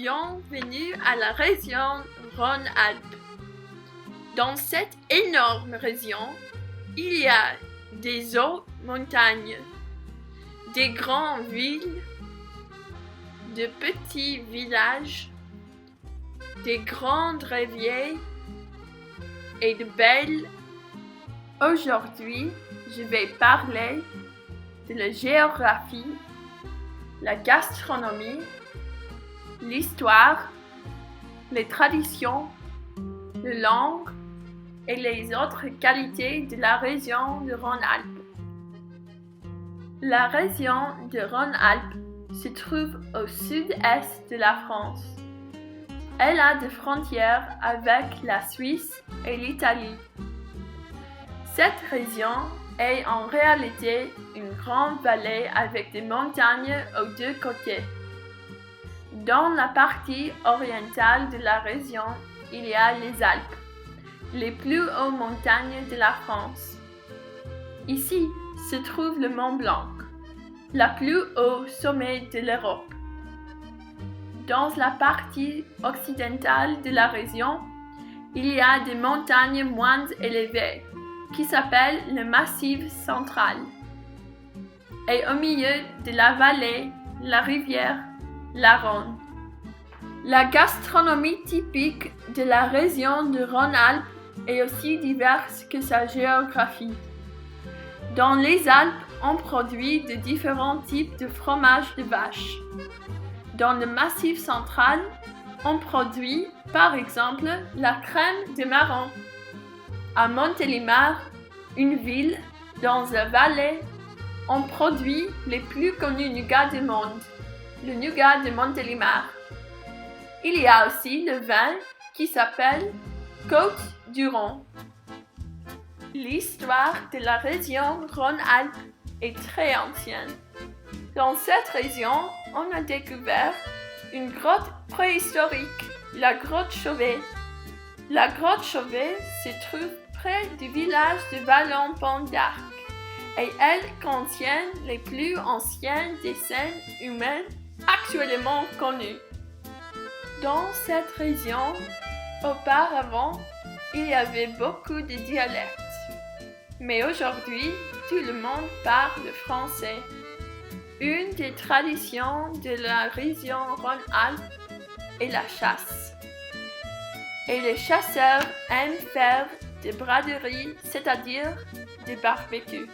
Bienvenue à la région Rhône-Alpes. Dans cette énorme région, il y a des hautes montagnes, des grandes villes, de petits villages, des grandes rivières et de belles. Aujourd'hui, je vais parler de la géographie, la gastronomie, l'histoire, les traditions, la langue et les autres qualités de la région de Rhône-Alpes. La région de Rhône-Alpes se trouve au sud-est de la France. Elle a des frontières avec la Suisse et l'Italie. Cette région est en réalité une grande vallée avec des montagnes aux deux côtés. Dans la partie orientale de la région, il y a les Alpes, les plus hautes montagnes de la France. Ici se trouve le Mont Blanc, le plus haut sommet de l'Europe. Dans la partie occidentale de la région, il y a des montagnes moins élevées, qui s'appellent le Massif central. Et au milieu de la vallée, la rivière, la Rhône. La gastronomie typique de la région de Rhône-Alpes est aussi diverse que sa géographie. Dans les Alpes, on produit de différents types de fromage de vache. Dans le Massif central, on produit par exemple la crème de marron. À Montélimar, une ville dans la vallée, on produit les plus connus nougats du monde, le nougat de Montélimar. Il y a aussi le vin qui s'appelle Côte du Rhône. L'histoire de la région Rhône-Alpes est très ancienne. Dans cette région, on a découvert une grotte préhistorique, la grotte Chauvet. La grotte Chauvet se trouve près du village de Vallon-Pont d'Arc et elle contient les plus anciens dessins humains actuellement connus. Dans cette région, auparavant, il y avait beaucoup de dialectes. Mais aujourd'hui, tout le monde parle français. Une des traditions de la région Rhône-Alpes est la chasse. Et les chasseurs aiment faire des braderies, c'est-à-dire des barbecues.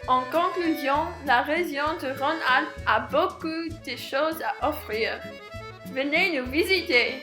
En conclusion, la région de Rhône-Alpes a beaucoup de choses à offrir. Venez nous visiter!